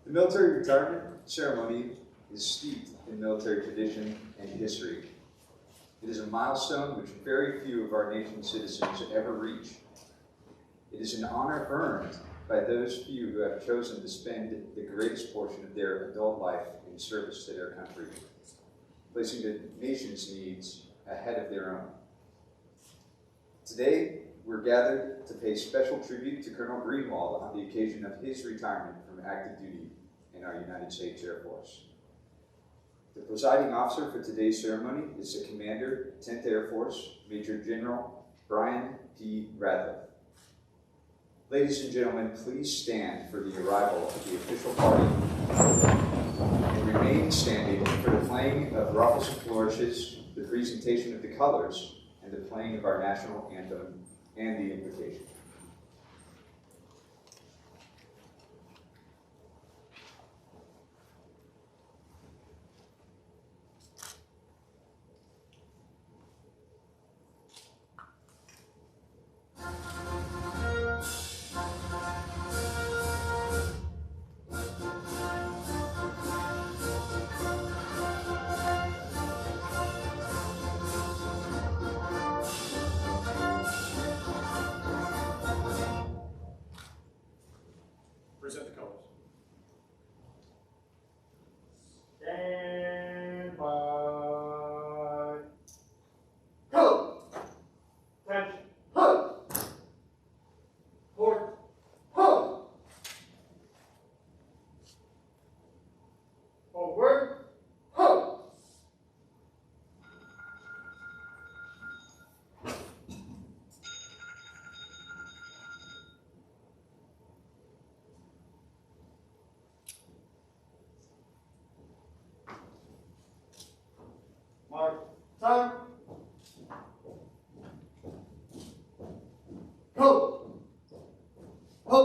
The military retirement ceremony is steeped in military tradition and history. It is a milestone which very few of our nation's citizens ever reach. It is an honor earned by those few who have chosen to spend the greatest portion of their adult life in service to their country, placing the nation's needs ahead of their own. Today, we're gathered to pay special tribute to Colonel Greenwald on the occasion of his retirement from active duty in our United States Air Force. The presiding officer for today's ceremony is the Commander, 10th Air Force, Major General Brian P. Radcliffe. Ladies and gentlemen, please stand for the arrival of the official party and remain standing for the playing of ruffles and flourishes, the presentation of the colors, and the playing of our national anthem and the invocation. Present the colors. Stand by. Go! Attention. Ho! Forward. Ho! Forward. Ho! Mark. Time. Go. Ho.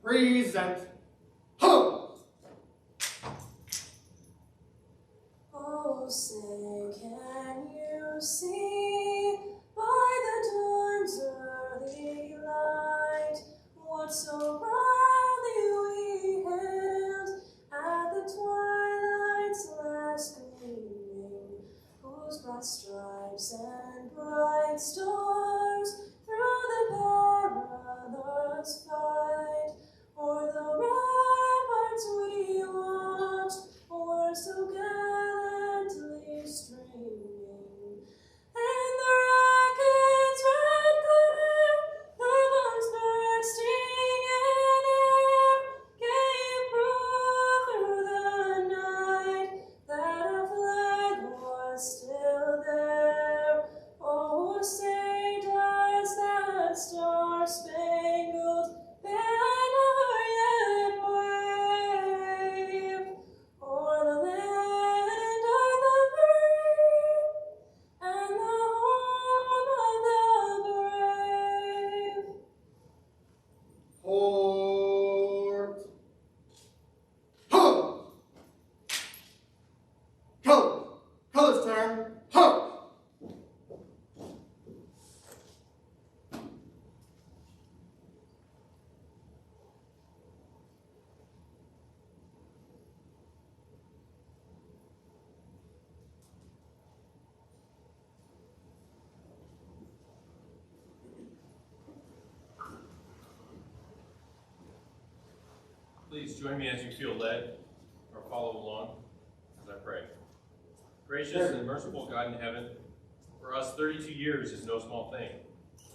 Present. Ho. Oh, say, can you see by the dawn's early light what so proudly we hailed at the twilight's last gleaming, whose broad stripes and bright stars through the perilous fight o'er the ramparts we watched were so gallantly streaming, and the rocket's red glare, the bombs bursting in air, gave proof through the night that our flag was still there. Oh, say does that star-spangled banner yet wave o'er the land of the free and the home of the brave? Port. Ho! Go! Colors turn. Ho! Please join me as you feel led or follow along as I pray. Gracious and merciful God in heaven, for us 32 years is no small thing.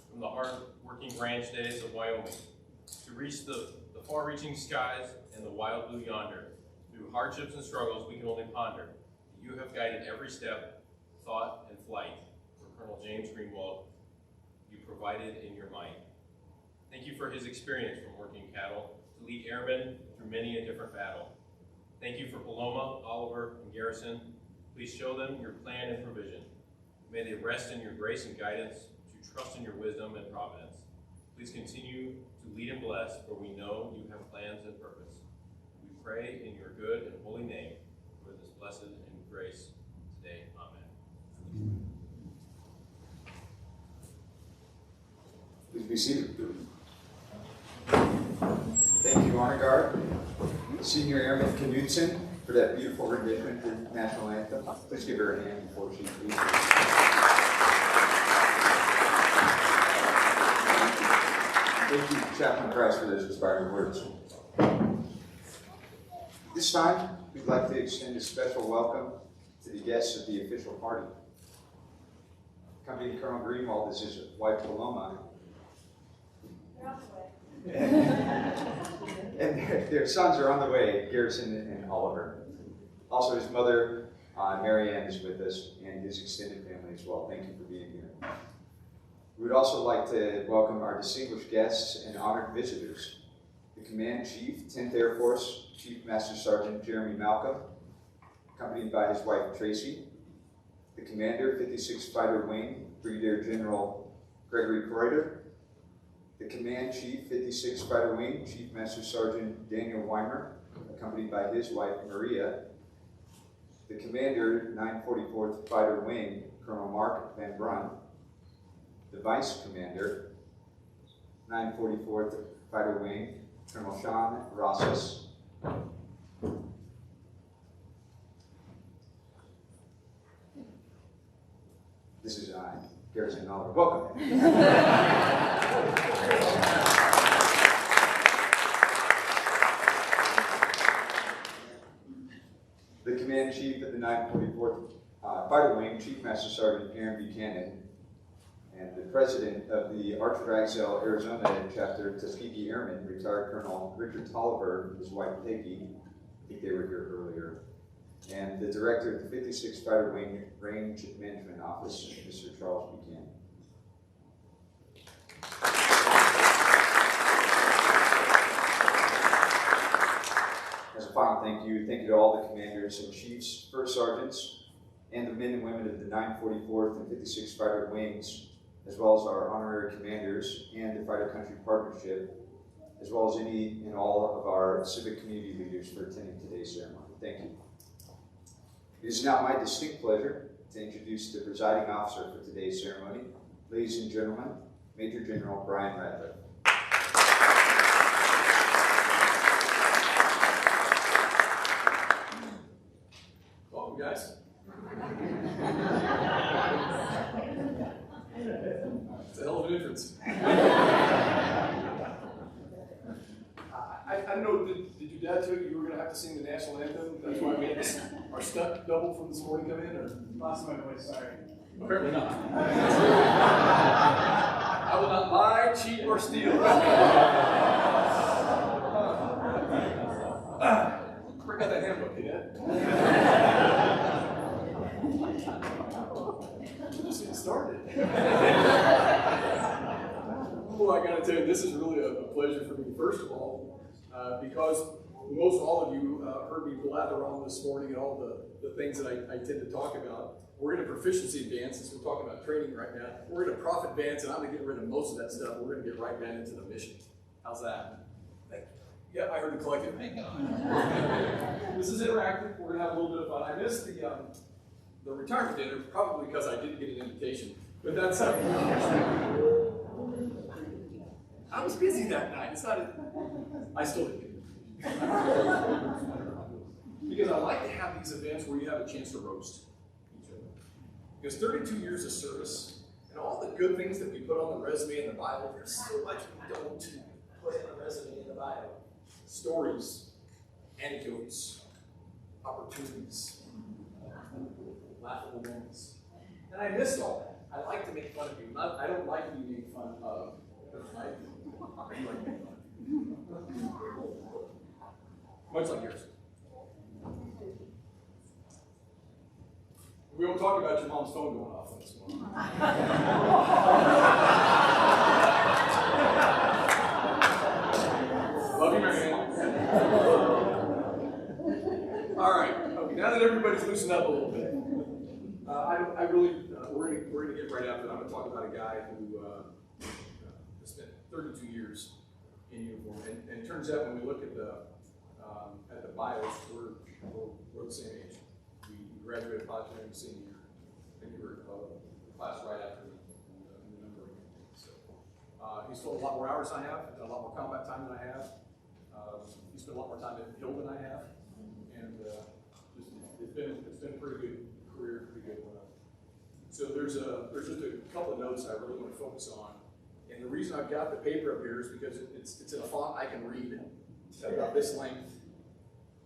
From the hard-working ranch days of Wyoming to reach the far-reaching skies and the wild blue yonder, through hardships and struggles we can only ponder. You have guided every step, thought, and flight for Colonel James Greenwald. You provided in your might. Thank you for his experience from working cattle to lead airmen through many a different battle. Thank you for Paloma, Oliver, and Garrison. Please show them your plan and provision. May they rest in your grace and guidance, to trust in your wisdom and providence. Please continue to lead and bless, for we know you have plans and purpose. We pray in your good and holy name for this blessed and grace today. Amen. Please be seated. Thank you Rescue Honor Guard, Senior Airman Knudsen, for that beautiful rendition of the national anthem. Please give her a hand before she leaves. Thank you, Chaplain Price, for those inspiring words. This time, we'd like to extend a special welcome to the guests of the official party. Accompanying Colonel Greenwald is his wife, Paloma, and their sons are on the way, Garrison and Oliver. Also, his mother, Mary Ann, is with us, and his extended family as well. Thank you for being here. We would also like to welcome our distinguished guests and honored visitors. The Command Chief, 10th Air Force, Chief Master Sergeant Jeremy Malcolm, accompanied by his wife, Tracy. The Commander, 56th Fighter Wing, Brigadier General Gregory Kreuter. The Command Chief, 56th Fighter Wing, Chief Master Sergeant Daniel Weimer, accompanied by his wife, Maria. The Commander, 944th Fighter Wing, Colonel Mark Van Brun. The Vice Commander, 944th Fighter Wing, Colonel Sean Rosas. This is Garrison Oliver. Welcome. The Command Chief of the 944th Fighter Wing, Chief Master Sergeant Aaron Buchanan, and the President of the Archer Axel, Arizona Chapter, Tuskegee Airmen, retired Colonel Richard Tolliver, his wife Peggy, I think they were here earlier, and the Director of the 56th Fighter Wing Range Management Office, Mr. Charles Buchanan. As a final thank you to all the commanders and chiefs, first sergeants, and the men and women of the 944th and 56th Fighter Wings, as well as our honorary commanders and the Fighter Country Partnership, as well as any and all of our civic community leaders for attending today's ceremony. Thank you. It is now my distinct pleasure to introduce the presiding officer for today's ceremony. Ladies and gentlemen, Major General Brian Ratliff. Welcome, guys. It's a hell of an entrance. I don't know, did your dad tell you you were going to have to sing the national anthem? That's why we had this, our stunt double from this morning come in? Or? Lost my voice, sorry. Apparently not. I will not lie, cheat, or steal. Bring out that handbook, hey, Dad. Just getting started. Well, I gotta tell you, this is really a pleasure for me, first of all, because most all of you heard me blather on this morning and all the things that I tend to talk about. We're in a proficiency advance, since we're talking about training right now. We're in a profit advance, and I'm gonna get rid of most of that stuff. We're gonna get right down into the mission. How's that? Thank you. Yeah, I heard the collective. This is interactive. We're gonna have a little bit of fun. I missed the retirement dinner, probably because I didn't get an invitation, but that's I was busy that night. It's not. I still didn't get an invitation. Because I like to have these events where you have a chance to roast each other. Because 32 years of service and all the good things that we put on the resume and the Bible, there's so much we don't put in the resume and the Bible. Stories, anecdotes, opportunities, laughable moments. And I missed all that. I like to make fun of you. I don't like to be made fun of. Much like yours. We won't talk about your mom's phone going off on this one. Love you, Mary Ann. All right. Okay, now that everybody's loosened up a little bit, we're gonna get right after it. I'm gonna talk about a guy who spent 32 years in uniform, and it turns out when we look at the bios, we're the same age. We graduated Potsdam senior year. I think we were the class right after the numbering. So he's filled a lot more hours than I have, done a lot more combat time than I have. He spent a lot more time at Hill than I have, and it's been a pretty good career, pretty good one. So there's just a couple of notes I really want to focus on, and the reason I've got the paper up here is because it's in a font I can read. It's about this length,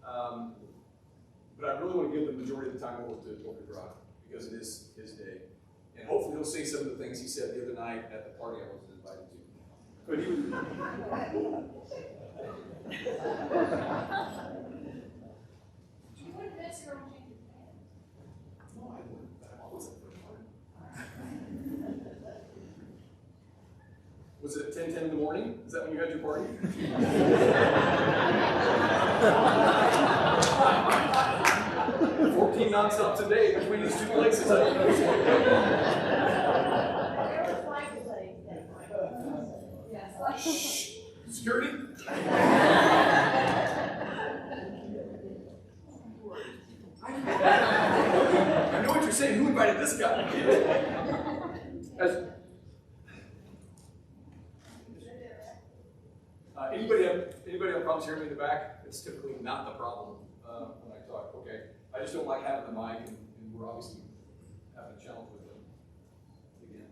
but I really want to give the majority of the time over to Brock because it is his day, and hopefully he'll say some of the things he said the other night at the party I was invited to. But he was. No, I wouldn't. Was it 10:10 in the morning? Is that when you had your party? 14 nonstop today between these two places. I don't know. Shh. Security? I know what you're saying. Who invited this guy? Anybody have problems hearing me in the back? It's typically not the problem when I talk. Okay, I just don't like having the mic, and we're obviously having a challenge with it again.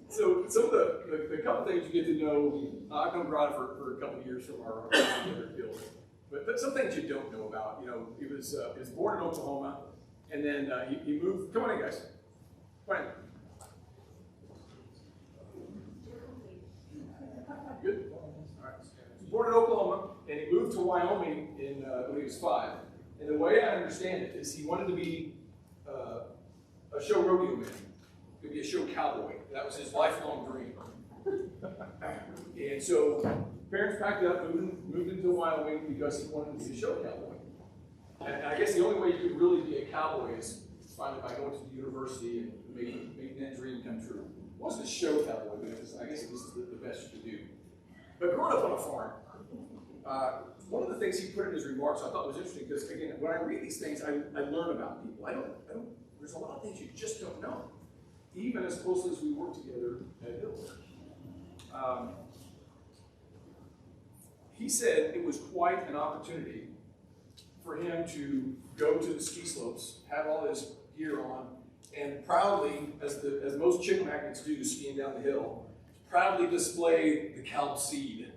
So some of the couple things you get to know, I've known Rod for a couple of years from our other field, but some things you don't know about. You know, he was born in Oklahoma, and then he moved. Come on in, guys. Come on in. Good. All right. He was born in Oklahoma, and he moved to Wyoming when he was 5. And the way I understand it is he wanted to be a show rodeo man. He could be a show cowboy. That was his lifelong dream. And so parents packed up, moved into Wyoming because he wanted to be a show cowboy. And I guess the only way you could really be a cowboy is finally by going to the university and making that dream come true. It wasn't a show cowboy, but I guess it was the best you could do. But growing up on a farm, one of the things he put in his remarks I thought was interesting because, again, when I read these things, I learn about people. There's a lot of things you just don't know, even as closely as we work together at Hill. He said it was quite an opportunity for him to go to the ski slopes, have all his gear on, and proudly, as most chick magnets do skiing down the hill, proudly display the kelp seed,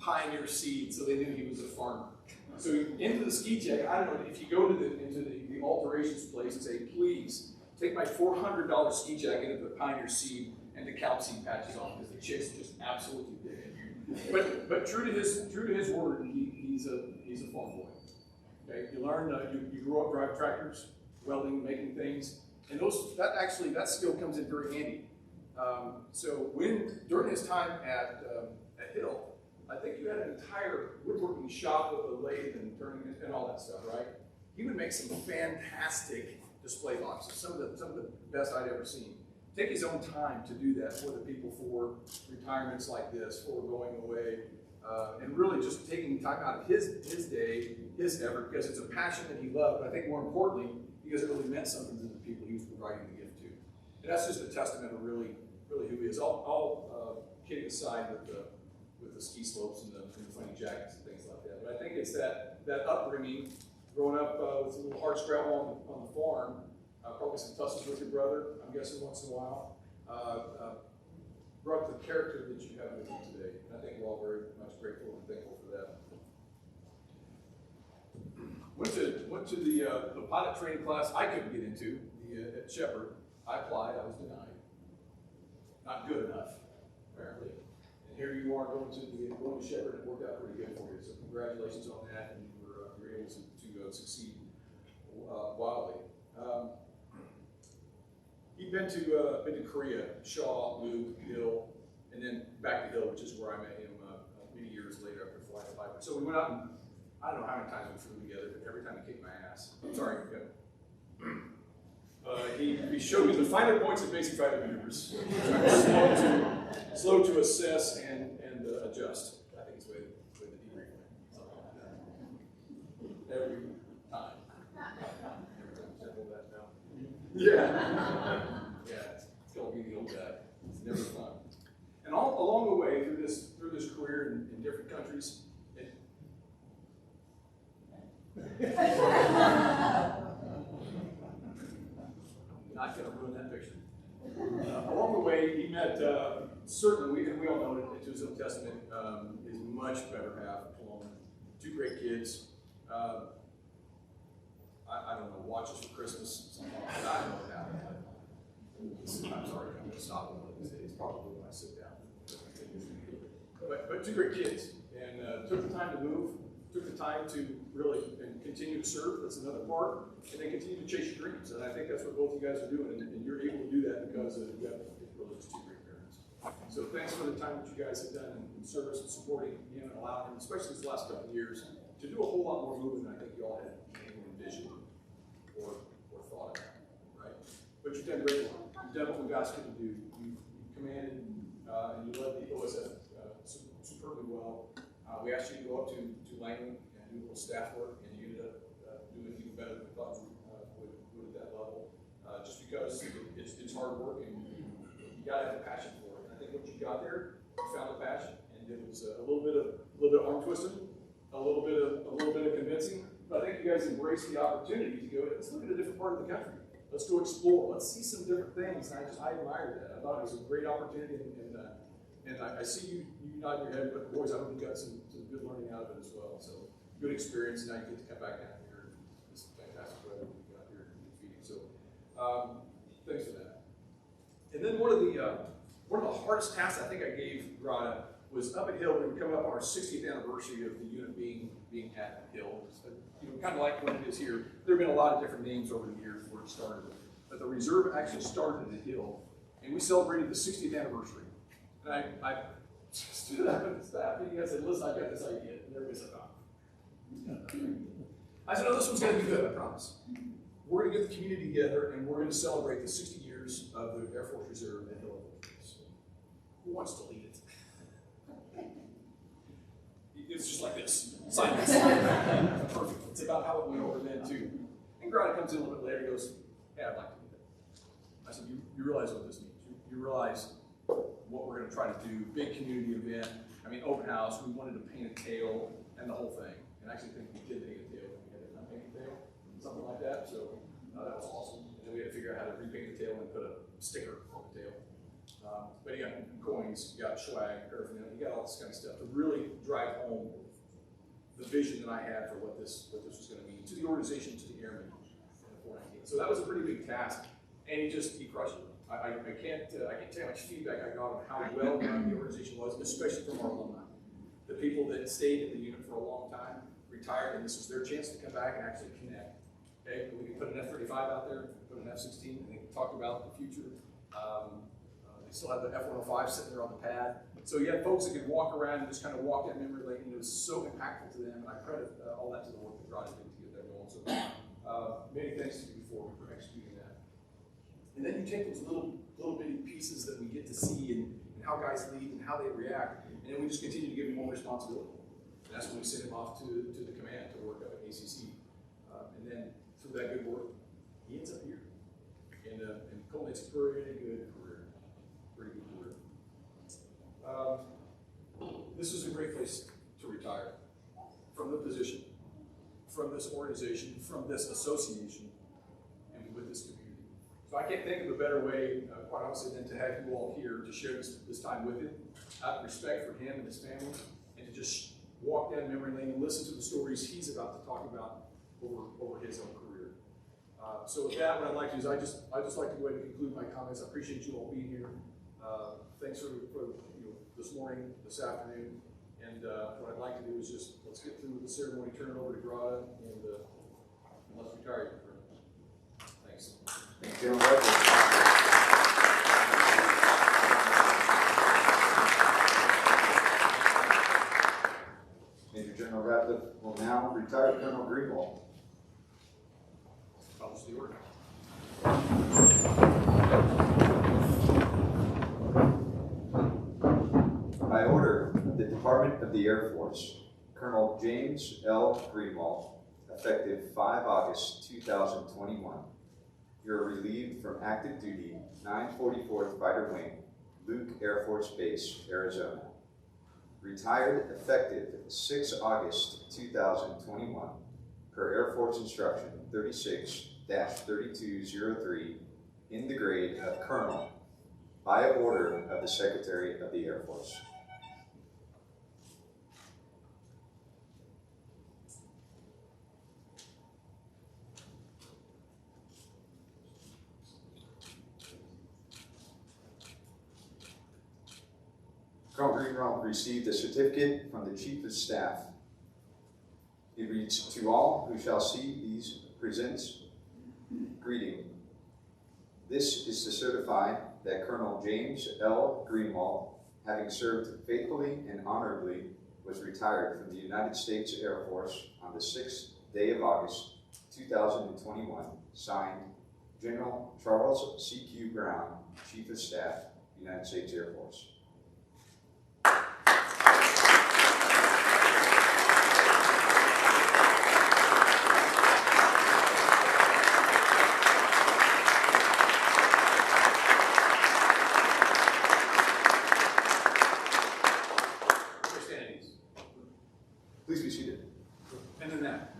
pioneer seed, so they knew he was a farmer. So into the ski jacket, I don't know, if you go to into the alterations place and say, please, take my $400 ski jacket of the pioneer seed and the kelp seed patches on, because the chicks just absolutely dig it. But true to his word, he's a farm boy. Okay, you learn, you grow up driving tractors, welding, making things, and that skill comes in very handy. So during his time at Hill, I think you had an entire woodworking shop with a lathe and turning and all that stuff, right? He would make some fantastic display boxes, some of the best I'd ever seen. Take his own time to do that for the people, for retirements like this, for going away, and really just taking time out of his day, his effort, because it's a passion that he loved, but I think more importantly, because it really meant something to the people he was providing the gift to. And that's just a testament of really who he is. All kidding aside with the ski slopes and the funny jackets and things like that. But I think it's that upbringing, growing up with a little hard scrabble on the farm, probably some tussles with your brother, I'm guessing once in a while, brought the character that you have with you today. And I think we're all very much grateful and thankful for that. Went to the pilot training class I couldn't get into at Shepherd. I applied, I was denied. Not good enough, apparently. And here you are going to Shepherd, and it worked out pretty good for you. So congratulations on that, and you're were able to succeed wildly. He'd been to Korea, Shaw, Luke, Hill, and then back to Hill, which is where I met him many years later after flying to Piper. So we went out and I don't know how many times we flew together, but every time he kicked my ass. I'm sorry. He showed me the finer points of basic fighter maneuvers. Slow to assess and adjust. I think it's the way the debrief went. Every time. That now. Yeah. Yeah, it's gonna be the old guy. It's never fun. And all along the way through this career in different countries. Not going to ruin that picture. Along the way, he met, certainly, we all know it to his own testament, his much better half, Paloma. Two great kids. I don't know, watches for Christmas, something like that. I don't know what happened. I'm sorry, I'm going to stop it. It's probably when I sit down. But two great kids, and took the time to move, took the time to really continue to serve. That's another part, and then continue to chase your dreams. And I think that's what both you guys are doing, and you're able to do that because you have really just two great parents. So thanks for the time that you guys have done in service and supporting him and allowing him, especially these last couple of years, to do a whole lot more moving than I think you all had envisioned or thought about, right? But you've done great work. You've done what we asked you to do. You commanded and you led the OSF superbly well. We asked you to go up to Langley and do a little staff work, and you ended up doing even better than we thought you would at that level. Just because it's hard work and you got to have a passion for it. And I think once you got there, you found a passion, and it was a little bit of arm twisting, a little bit of convincing. But I think you guys embraced the opportunity to go, let's look at a different part of the country. Let's go explore. Let's see some different things. And I admired that. I thought it was a great opportunity, and I see you nod your head, but boys, I hope you got some good learning out of it as well. So good experience, and now you get to come back down here. This fantastic weather we got here in Phoenix. So thanks for that. And then one of the hardest tasks I think I gave Grada was up at Hill. We were coming up on our 60th anniversary of the unit being at Hill. Kind of like when it is here. There have been a lot of different names over the years where it started, but the reserve actually started at Hill, and we celebrated the 60th anniversary. And I stood up at the staff meeting. I said, "Listen, I got this idea." And everybody said, I said, "No, this one's going to be good. I promise. We're going to get the community together, and we're going to celebrate the 60 years of the Air Force Reserve at Hill. Who wants to lead it?" It's just like this. Silence. Perfect. It's about how it went over then, too. And Grada comes in a little bit later and goes, "Hey, I'd like to do that." I said, you realize what this means. You realize what we're going to try to do. Big community event. I mean, open house. We wanted to paint a tail and the whole thing. And I actually think we did paint a tail. We had a paint a tail, something like that. So that was awesome. And then we had to figure out how to repaint the tail and put a sticker on the tail. But you got coins, you got swag, paraphernalia, you got all this kind of stuff to really drive home the vision that I had for what this was going to mean to the organization, to the airmen in the 419. So that was a pretty big task, and he crushed it. I can't tell you how much feedback I got on how well run the organization was, especially from our alumni. The people that stayed in the unit for a long time, retired, and this was their chance to come back and actually connect. Okay, we could put an F-35 out there, put an F-16, and they talked about the future. They still had the F-105 sitting there on the pad. So you had folks that could walk around and just kind of walk that memory lane, and it was so impactful to them, and I credit all that to the work that Grada did to get that going. So many thanks to you for executing that. And then you take those little bitty pieces that we get to see and how guys lead and how they react, and then we just continue to give them more responsibility. And that's when we send him off to the command to work up at ACC. And then through that good work, he ends up here. And culminates a pretty good career. Pretty good career. This is a great place to retire from the position, from this organization, from this association, and with this community. So I can't think of a better way, quite honestly, than to have you all here to share this time with him, out of respect for him and his family, and to just walk down memory lane and listen to the stories he's about to talk about over his own career. So with that, what I'd like to do is I just like to go ahead and conclude my comments. I appreciate you all being here. Thanks for this morning, this afternoon, and what I'd like to do is just let's get through the ceremony, turn it over to Grada, and unless we tire you for thanks. Thank you, General Radcliffe. Major General Radcliffe will now retire Colonel Greenwald. Publish the order. By order of the Department of the Air Force, Colonel James L. Greenwald, effective 5 August 2021, you are relieved from active duty 944th Fighter Wing, Luke Air Force Base, Arizona. Retired effective 6 August 2021, per Air Force Instruction 36-3203, in the grade of Colonel, by order of the Secretary of the Air Force. Colonel Greenwald received a certificate from the Chief of Staff. It reads, "To all who shall see these presents, greeting. This is to certify that Colonel James L. Greenwald, having served faithfully and honorably, was retired from the United States Air Force on the 6th day of August, 2021, signed, General Charles C.Q. Brown, Chief of Staff, United States Air Force." Please be seated. And then that.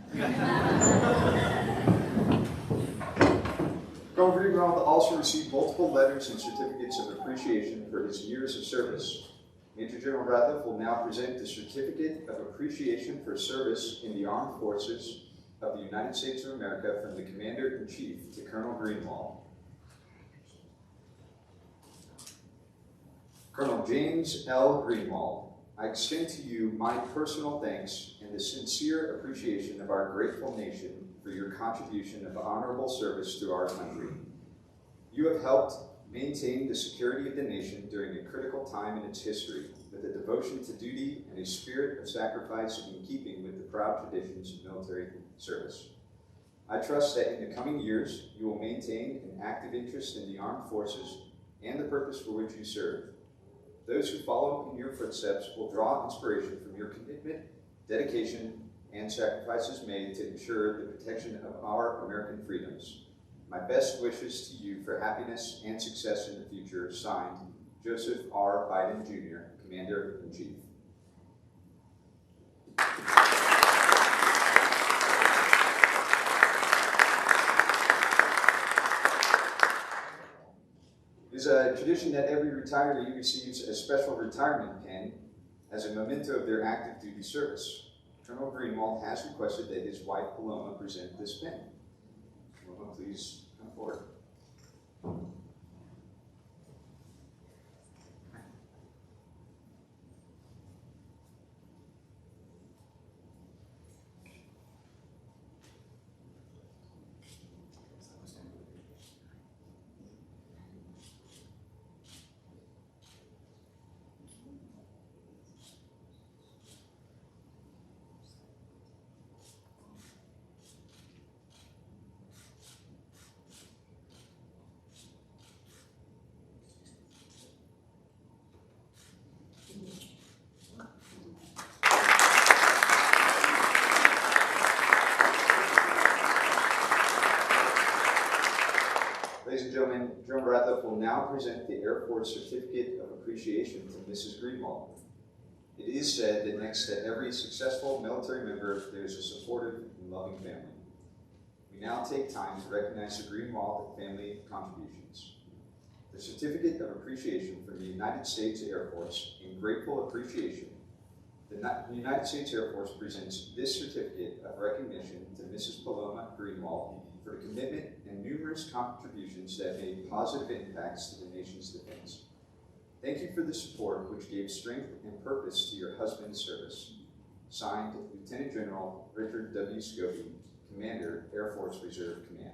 Colonel Greenwald also received multiple letters and certificates of appreciation for his years of service. Major General Radcliffe will now present the Certificate of Appreciation for Service in the Armed Forces of the United States of America from the Commander-in-Chief to Colonel Greenwald. Colonel James L. Greenwald, I extend to you my personal thanks and the sincere appreciation of our grateful nation for your contribution of honorable service to our country. You have helped maintain the security of the nation during a critical time in its history with a devotion to duty and a spirit of sacrifice in keeping with the proud traditions of military service. I trust that in the coming years, you will maintain an active interest in the armed forces and the purpose for which you serve. Those who follow in your footsteps will draw inspiration from your commitment, dedication, and sacrifices made to ensure the protection of our American freedoms. My best wishes to you for happiness and success in the future, signed, Joseph R. Biden, Jr., Commander-in-Chief. It is a tradition that every retiree receives a special retirement pin as a memento of their active duty service. Colonel Greenwald has requested that his wife Paloma present this pin. Paloma, please come forward. Ladies and gentlemen, General Radcliffe will now present the Air Force Certificate of Appreciation to Mrs. Greenwald. It is said that next to every successful military member, there is a supportive and loving family. We now take time to recognize the Greenwald family contributions. The Certificate of Appreciation from the United States Air Force, in grateful appreciation, the United States Air Force presents this certificate of recognition to Mrs. Paloma Greenwald for the commitment and numerous contributions that made positive impacts to the nation's defense. Thank you for the support which gave strength and purpose to your husband's service. Signed, Lieutenant General Richard W. Scobie, Commander, Air Force Reserve Command.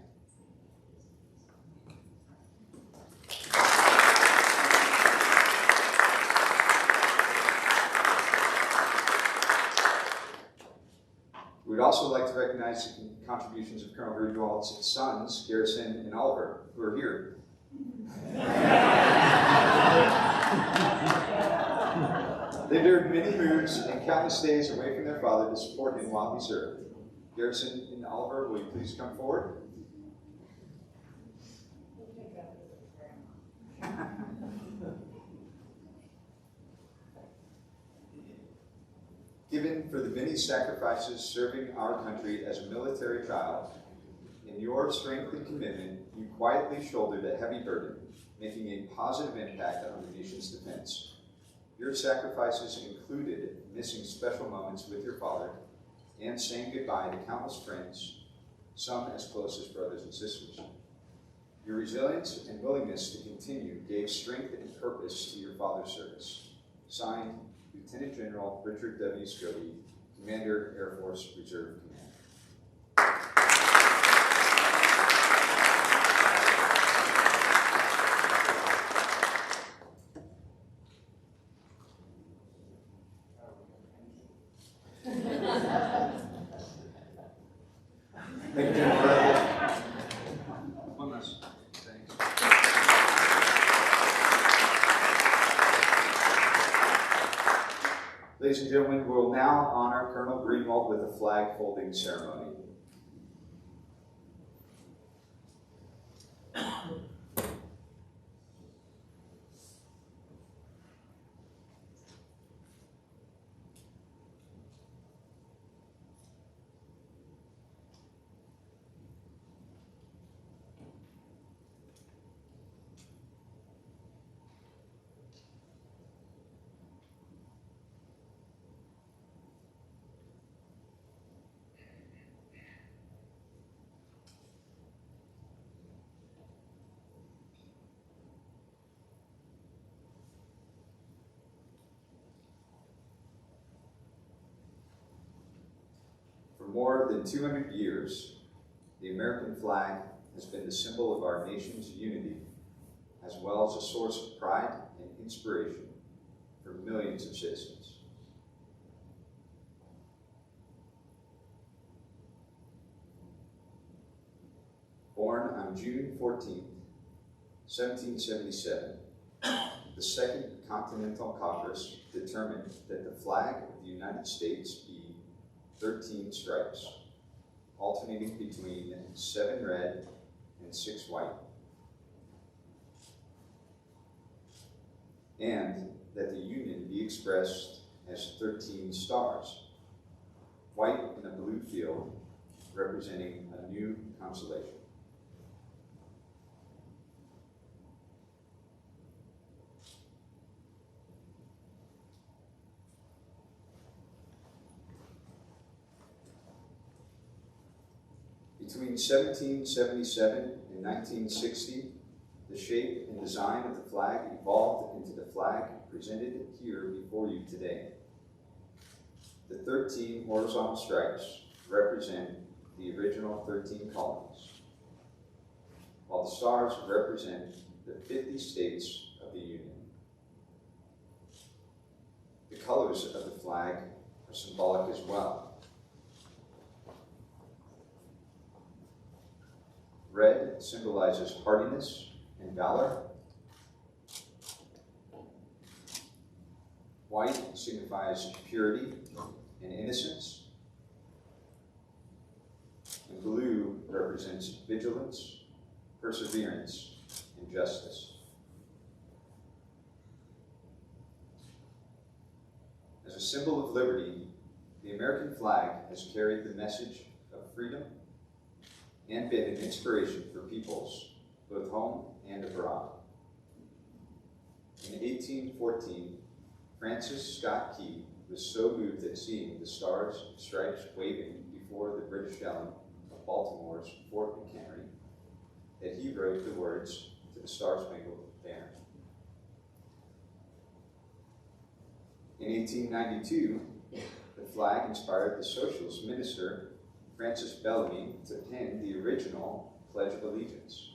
We'd also like to recognize the contributions of Colonel Greenwald's sons, Garrison and Oliver, who are here. They endured many moves and countless days away from their father to support him while he served. Garrison and Oliver, will you please come forward? Given for the many sacrifices serving our country as a military child, in your strength and commitment, you quietly shouldered a heavy burden, making a positive impact on the nation's defense. Your sacrifices included missing special moments with your father and saying goodbye to countless friends, some as close as brothers and sisters. Your resilience and willingness to continue gave strength and purpose to your father's service. Signed, Lieutenant General Richard W. Scobie, Commander, Air Force Reserve Command. Thank you, General. One last. Thanks. Ladies and gentlemen, we will now honor Colonel Greenwald with a flag folding ceremony. For more than 200 years, the American flag has been the symbol of our nation's unity, as well as a source of pride and inspiration for millions of citizens. Born on June 14, 1777, the Second Continental Congress determined that the flag of the United States be 13 stripes, alternating between 7 red and 6 white, and that the Union be expressed as 13 stars, white in a blue field, representing a new constellation. Between 1777 and 1960, the shape and design of the flag evolved into the flag presented here before you today. The 13 horizontal stripes represent the original 13 colonies, while the stars represent the 50 states of the Union. The colors of the flag are symbolic as well. Red symbolizes hardiness and valor. White signifies purity and innocence. And blue represents vigilance, perseverance, and justice. As a symbol of liberty, the American flag has carried the message of freedom and been an inspiration for peoples both home and abroad. In 1814, Francis Scott Key was so moved at seeing the stars and stripes waving before the British shelling of Baltimore's Fort McHenry that he wrote the words to the Star-Spangled Banner. In 1892, the The flag inspired the socialist minister, Francis Bellamy, to pen the original Pledge of Allegiance.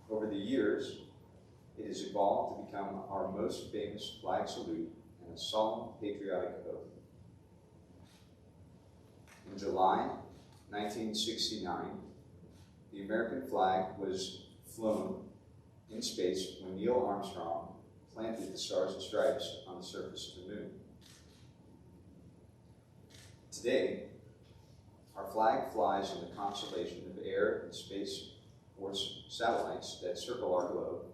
Over the years, it has evolved to become our most famous flag salute and a solemn patriotic oath. In July 1969, the American flag was flown in space when Neil Armstrong planted the Stars and Stripes on the surface of the moon. Today, our flag flies in the constellation of Air and Space Force satellites that circle our globe,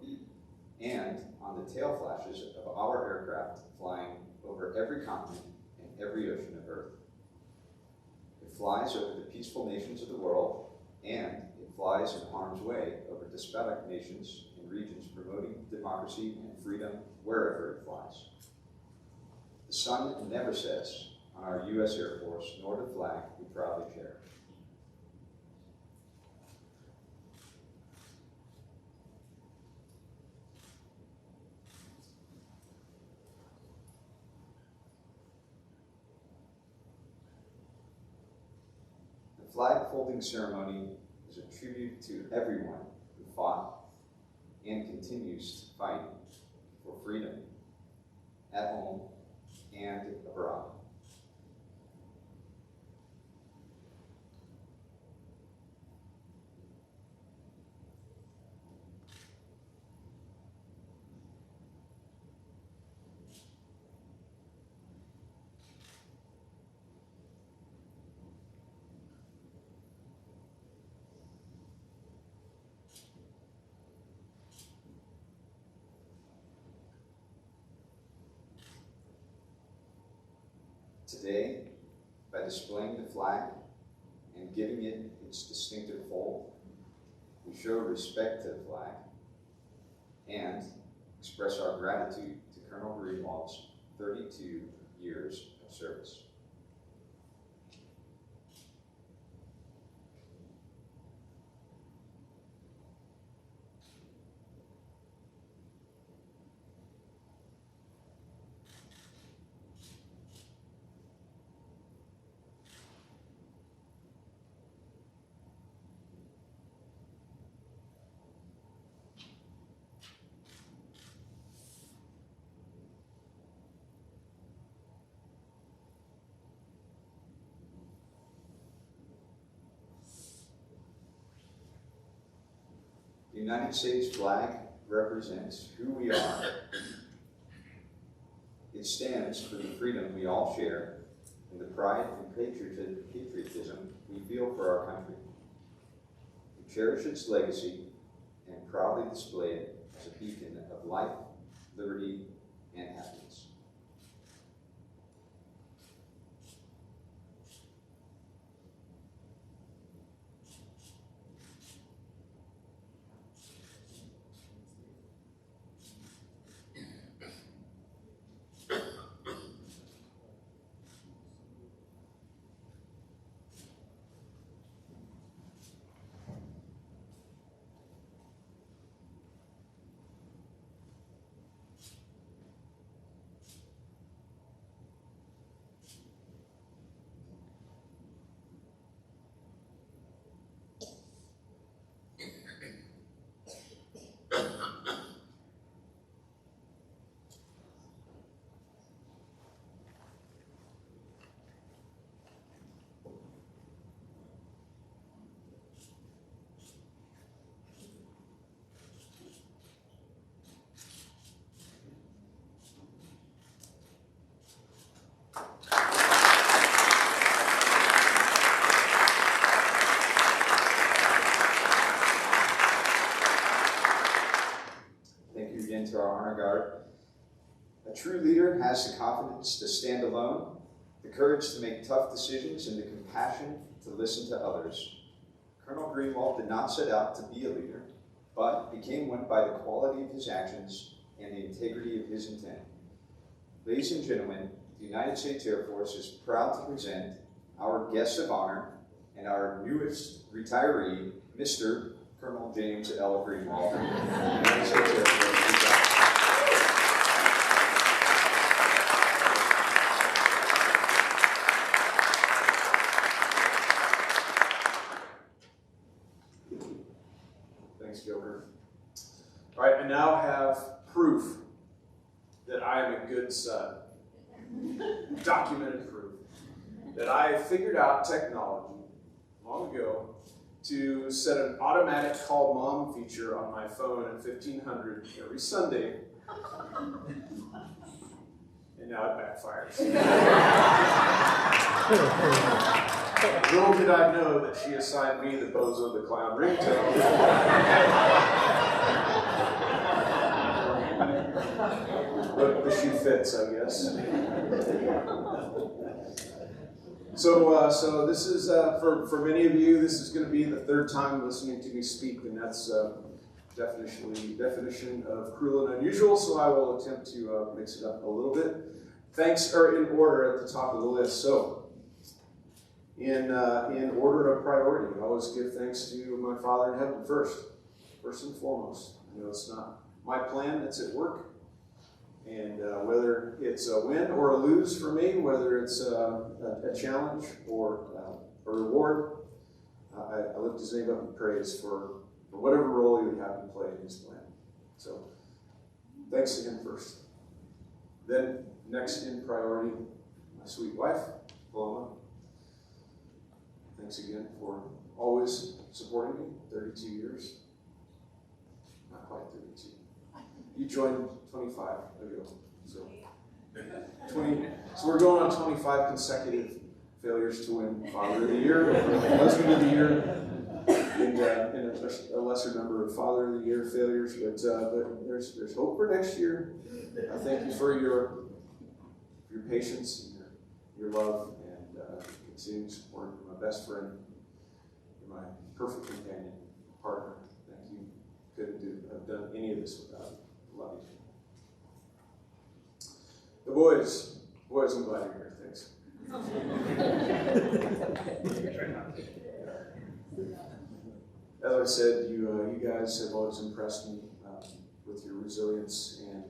and on the tail flashes of our aircraft flying over every continent and every ocean of Earth. It flies over the peaceful nations of the world, and it flies in harm's way over despotic nations and regions promoting democracy and freedom wherever it flies. The sun never sets on our U.S. Air Force, nor the flag we proudly share. The flag folding ceremony is a tribute to everyone who fought and continues to fight for freedom at home and abroad. Today, by displaying the flag and giving it its distinctive fold, we show respect to the flag and express our gratitude to Colonel Greenwald's 32 years of service. The United States flag represents who we are. It stands for the freedom we all share and the pride and patriotism we feel for our country. We cherish its legacy and proudly display it as a beacon of life, liberty, and happiness. To our honor guard. A true leader has the confidence to stand alone, the courage to make tough decisions, and the compassion to listen to others. Colonel Greenwald did not set out to be a leader, but became one by the quality of his actions and the integrity of his intent. Ladies and gentlemen, the United States Air Force is proud to present our guest of honor and our newest retiree, Mr. Colonel James L. Greenwald. United States Air Force. good son. Documented proof that I figured out technology long ago to set an automatic call mom feature on my phone at 1500 every Sunday. And now it backfires. Little did I know that she assigned me the Bozo the Clown ringtone. But the shoe fits, I guess. So this is, for many of you, this is going to be the third time listening to me speak, and that's definition of cruel and unusual, so I will attempt to mix it up a little bit. Thanks are in order at the top of the list. So, in order of priority, I always give thanks to my Father in heaven first and foremost. I know it's not my plan that's at work, and whether it's a win or a lose for me, whether it's a challenge or a reward, I lift his name up in praise for whatever role he would have to play in his plan. So, thanks to him first. Then, next in priority, my sweet wife, Paloma. Thanks again for always supporting me, 32 years. Not quite 32. You joined 25 ago, so we're going on 25 consecutive failures to win Father of the Year, Husband of the Year, and a lesser number of Father of the Year failures. But there's hope for next year. I thank you for your patience and your love and continuing support. You're my best friend. You're my perfect companion, partner. Thank you. Couldn't have done any of this without you. Love you. The boys, I'm glad you're here. Thanks. As I said, you guys have always impressed me with your resilience, and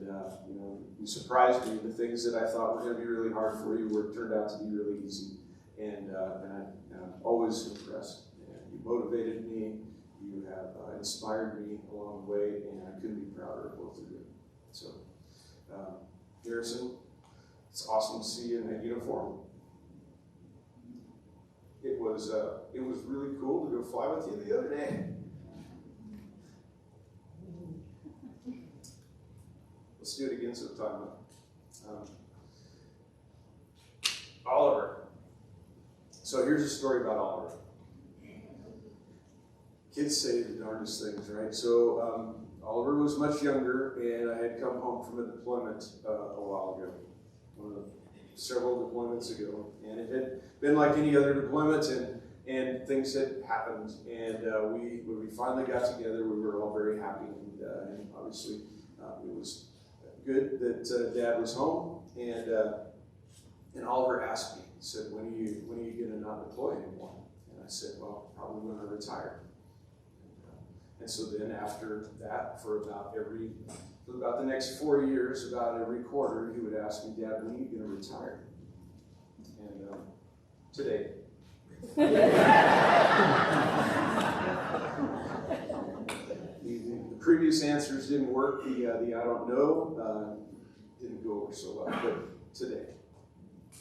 you surprised me. The things that I thought were going to be really hard for you turned out to be really easy, and I'm always impressed. And you motivated me. You have inspired me along the way, and I couldn't be prouder of both of you. So, Garrison, it's awesome to see you in that uniform. It was really cool to go fly with you the other day. Let's do it again sometime. Oliver. So here's a story about Oliver. Kids say the darndest things, right? So Oliver was much younger, and I had come home from a deployment a while ago, several deployments ago, and it had been like any other deployment, and things had happened, and when we finally got together, we were all very happy, and obviously it was good that Dad was home, and Oliver asked me, he said, when are you going to not deploy anymore? And I said, well, probably when I retire. And so then after that, for about the next 4 years, about every quarter, he would ask me, Dad, when are you going to retire? And today. The previous answers didn't work. The I don't know didn't go over so well. But today,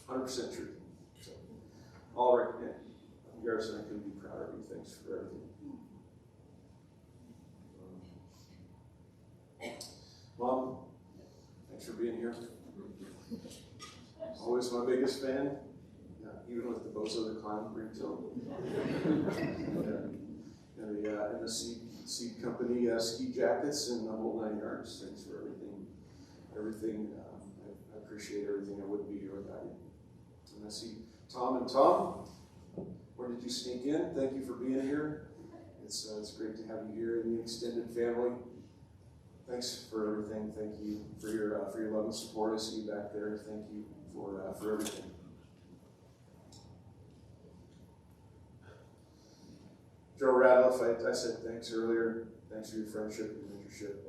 100% true. So, all right, Garrison, I couldn't be prouder of you. Thanks for everything. Mom, thanks for being here. Always my biggest fan, even with the Bozo the Clown ringtone. And the seed company ski jackets and the whole 9 yards. Thanks for everything. I appreciate everything. I wouldn't be here without you. And I see Tom and Tom. Where did you sneak in? Thank you for being here. It's great to have you here in the extended family. Thanks for everything. Thank you for your love and support. I see you back there. Thank you for everything. Joe Radliff, I said thanks earlier. Thanks for your friendship and mentorship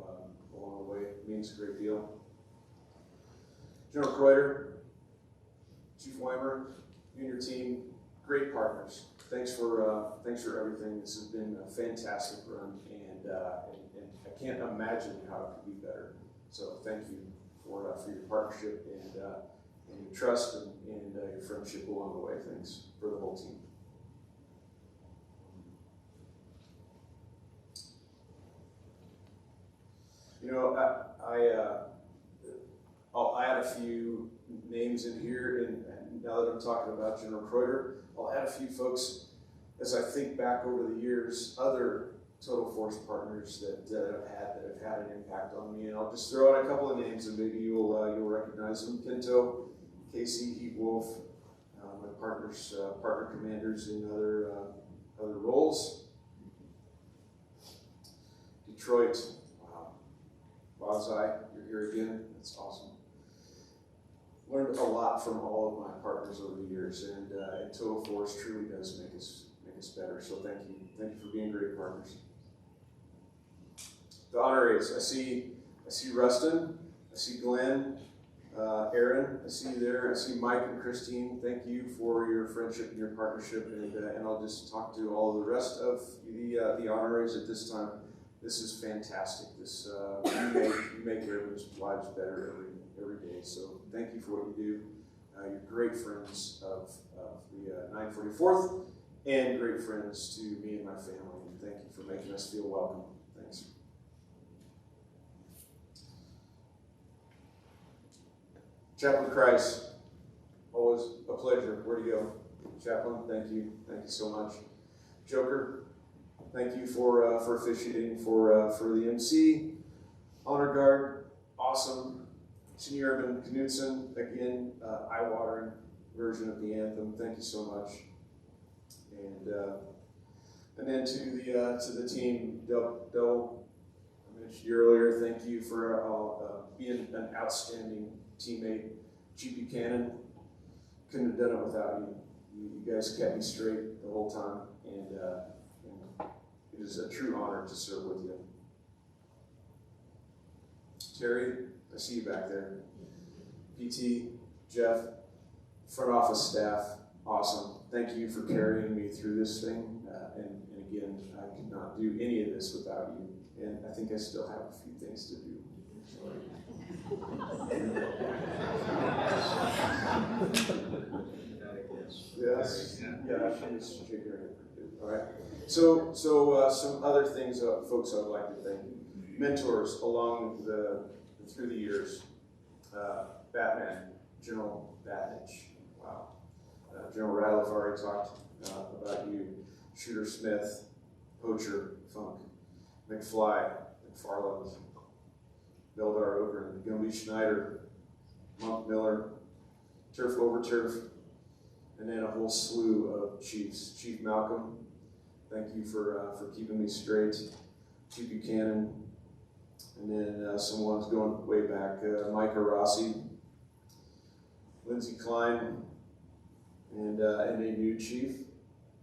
along the way. It means a great deal. General Kreuter, Chief Weimer, you and your team, great partners. Thanks for everything. This has been a fantastic run, and I can't imagine how it could be better. So thank you for your partnership and your trust and your friendship along the way. Thanks for the whole team. You know, I'll add a few names in here, and now that I'm talking about General Kreuter, I'll add a few folks as I think back over the years, other Total Force partners that have had an impact on me, and I'll just throw out a couple of names, and maybe you'll recognize them. Pinto, Casey, Heat Wolf, my partner commanders in other roles. Detroit, Bonsai, you're here again. That's awesome. Learned a lot from all of my partners over the years, and Total Force truly does make us better. So thank you for being great partners. The honorees, I see Rustin, I see Glenn, Aaron, I see you there. I see Mike and Christine. Thank you for your friendship and your partnership, and I'll just talk to all of the rest of the honorees at this time. This is fantastic. This you make everyone's lives better every day. So thank you for what you do. You're great friends of the 944th and great friends to me and my family. And thank you for making us feel welcome. Thanks. Chaplain Christ, always a pleasure. Where'd you go? Chaplain, thank you so much. Joker, thank you for officiating for the MC. Honor Guard, awesome. Senior Urban Knudsen, again, eye-watering version of the anthem. Thank you so much. And then to the team, Del, I mentioned you earlier. Thank you for being an outstanding teammate. G. Buchanan, couldn't have done it without you. You guys kept me straight the whole time, and it is a true honor to serve with you. Terry, I see you back there. PT, Jeff, front office staff, awesome. Thank you for carrying me through this thing. And again, I could not do any of this without you. And I think I still have a few things to do. Yes. Yeah, she's shaking her head. All right. So some other things, folks, I would like to thank. Mentors along through the years. Batman, General Batnich. Wow. General Ratliff already talked about you. Shooter Smith, Poacher, Funk, McFly, McFarland, Beldar Ogren, Gumby Schneider, Monk Miller, Turf Over Turf, and then a whole slew of chiefs. Chief Malcolm, thank you for keeping me straight. Chief Buchanan, and then someone's going way back, Micah Rossi, Lindsey Klein, and a new chief,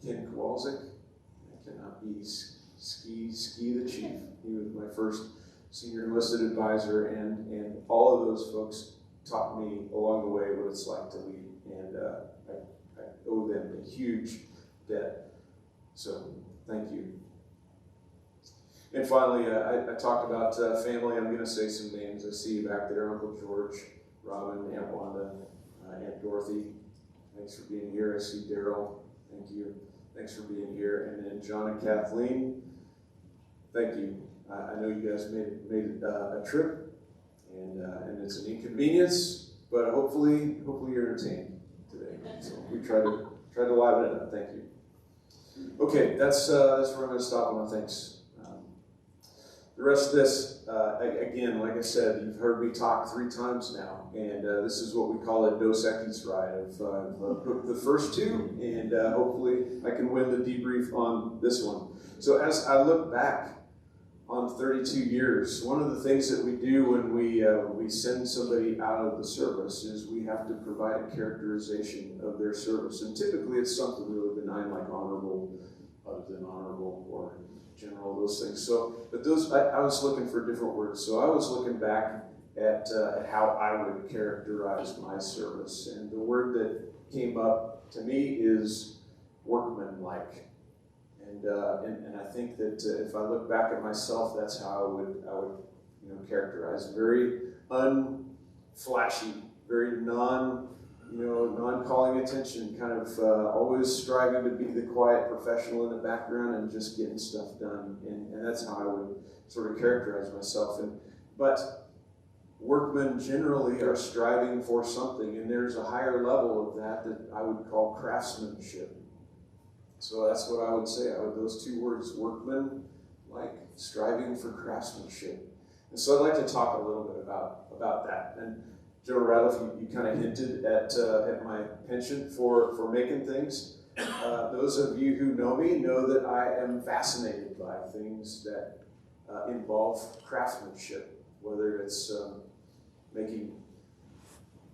Ken Kowalczyk. I cannot be Ski the Chief. He was my first senior enlisted advisor, and all of those folks taught me along the way what it's like to lead, and I owe them a huge debt. So thank you. And finally, I talked about family. I'm going to say some names. I see you back there, Uncle George, Robin, Aunt Wanda, Aunt Dorothy. Thanks for being here. I see Daryl. Thank you. Thanks for being here. And then John and Kathleen. Thank you. I know you guys made a trip, and it's an inconvenience, but hopefully you're entertained today. So we try to liven it up. Thank you. Okay, that's where I'm going to stop on my thanks. The rest of this, again, like I said, you've heard me talk 3 times now, and this is what we call a Dos Equis ride. I've booked the first 2, and hopefully I can win the debrief on this one. So as I look back on 32 years, one of the things that we do when we send somebody out of the service is we have to provide a characterization of their service, and typically it's something really benign like honorable, other than honorable, or general, those things. So, but those, I was looking for different words. So I was looking back at how I would characterize my service, and the word that came up to me is workmanlike. And I think that if I look back at myself, that's how I would characterize. Very flashy, very non-calling attention, kind of always striving to be the quiet professional in the background and just getting stuff done. And that's how I would sort of characterize myself. But workmen generally are striving for something, and there's a higher level of that I would call craftsmanship. So that's what I would say. Those two words, workman, like striving for craftsmanship. And so I'd like to talk a little bit about that. And General Radcliffe, you kind of hinted at my penchant for making things. Those of you who know me know that I am fascinated by things that involve craftsmanship, whether it's making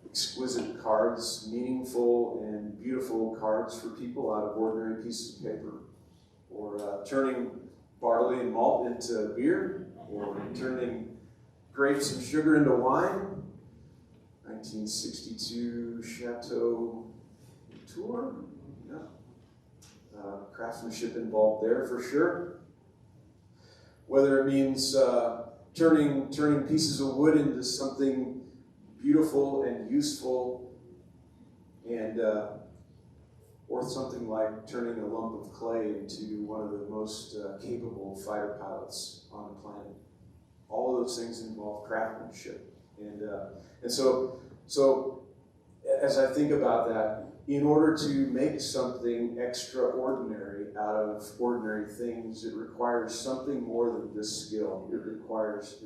exquisite cards, meaningful and beautiful cards for people out of ordinary pieces of paper, or turning barley and malt into beer, or turning grapes and sugar into wine. 1962 Chateau Tour, yeah. Craftsmanship involved there for sure. Whether it means turning pieces of wood into something beautiful and useful, and or something like turning a lump of clay into one of the most capable fighter pilots on the planet. All of those things involve craftsmanship. And so as I think about that, in order to make something extraordinary out of ordinary things, it requires something more than just skill. It requires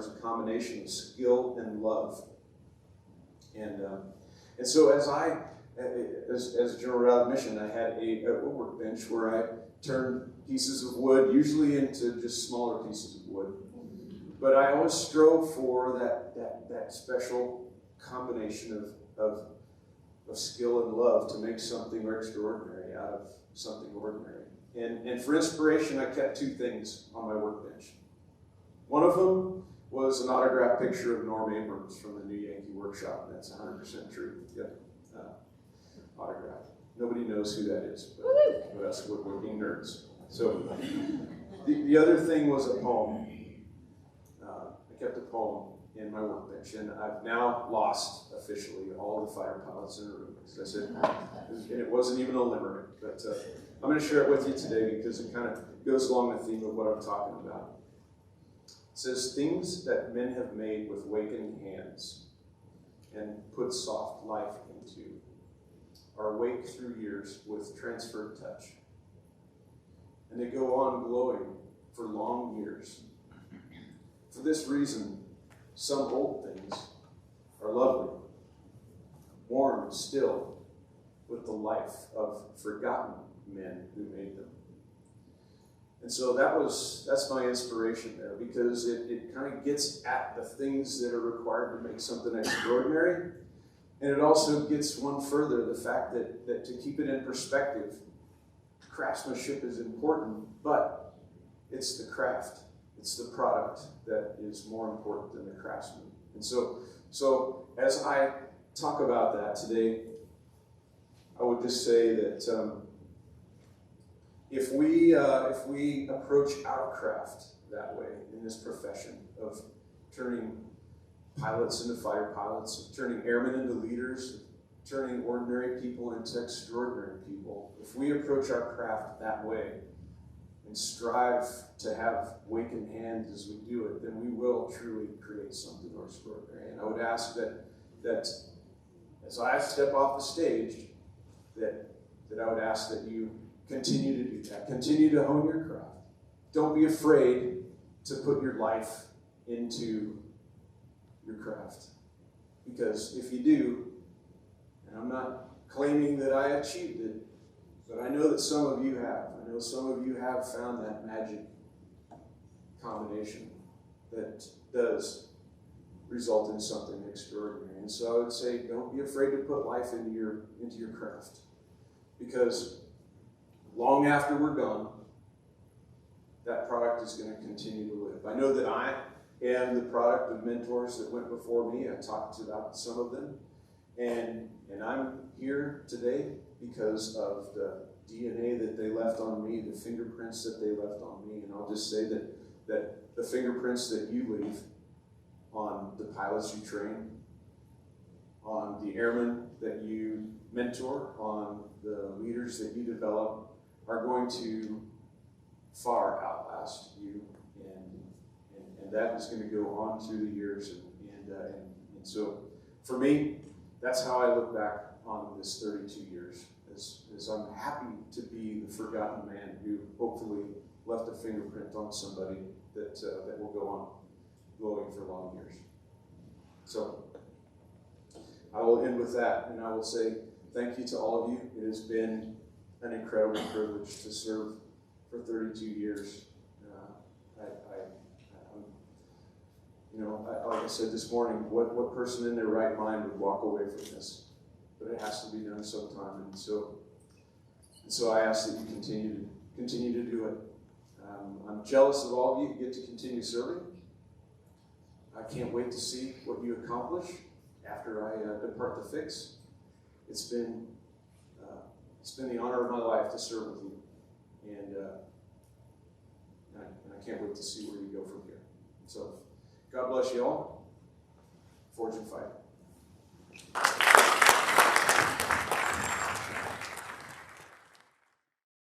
a combination of skill and love. And so as General Rowd mentioned, I had a workbench where I turned pieces of wood, usually into just smaller pieces of wood. But I always strove for that special combination of skill and love to make something extraordinary out of something ordinary. And for inspiration, I kept two things on my workbench. One of them was an autographed picture of Norm Abrams from the New Yankee Workshop, and that's 100% true. Yep, autographed. Nobody knows who that is, but us woodworking nerds. So the other thing was a poem. I kept a poem in my workbench, and I've now lost officially all the fighter pilots in the room. Because I said, and it wasn't even a limerick, but I'm going to share it with you today because it kind of goes along the theme of what I'm talking about. It says, things that men have made with wakened hands and put soft life into are awake through years with transferred touch. And they go on glowing for long years. For this reason, some old things are lovely, warm still with the life of forgotten men who made them. And so that's my inspiration there, because it kind of gets at the things that are required to make something extraordinary. And it also gets one further, the fact that to keep it in perspective, craftsmanship is important, but it's the craft. It's the product that is more important than the craftsman. And so as I talk about that today, I would just say that if we approach our craft that way in this profession of turning pilots into fighter pilots, of turning airmen into leaders, turning ordinary people into extraordinary people, if we approach our craft that way and strive to have wakened hands as we do it, then we will truly create something extraordinary. And I would ask that as I step off the stage, that I would ask that you continue to do that. Continue to hone your craft. Don't be afraid to put your life into your craft. Because if you do, and I'm not claiming that I achieved it, but I know that some of you have. I know some of you have found that magic combination that does result in something extraordinary. And so I would say, don't be afraid to put life into your craft. Because long after we're gone, that product is going to continue to live. I know that I am the product of mentors that went before me. I talked about some of them. And I'm here today because of the DNA that they left on me, the fingerprints that they left on me. And I'll just say that the fingerprints that you leave on the pilots you train, on the airmen that you mentor, on the leaders that you develop, are going to far outlast you, and that is going to go on through the years, and so for me, that's how I look back on this 32 years. Is I'm happy to be the forgotten man who hopefully left a fingerprint on somebody that will go on glowing for long years. So I will end with that, and I will say thank you to all of you. It has been an incredible privilege to serve for 32 years. Like I said this morning, what person in their right mind would walk away from this? But it has to be done sometime, and so I ask that you continue to do it. I'm jealous of all of you who get to continue serving. I can't wait to see what you accomplish after I depart the fix. It's been the honor of my life to serve with you, and I can't wait to see where you go from here. So, God bless you all. Forge and fight.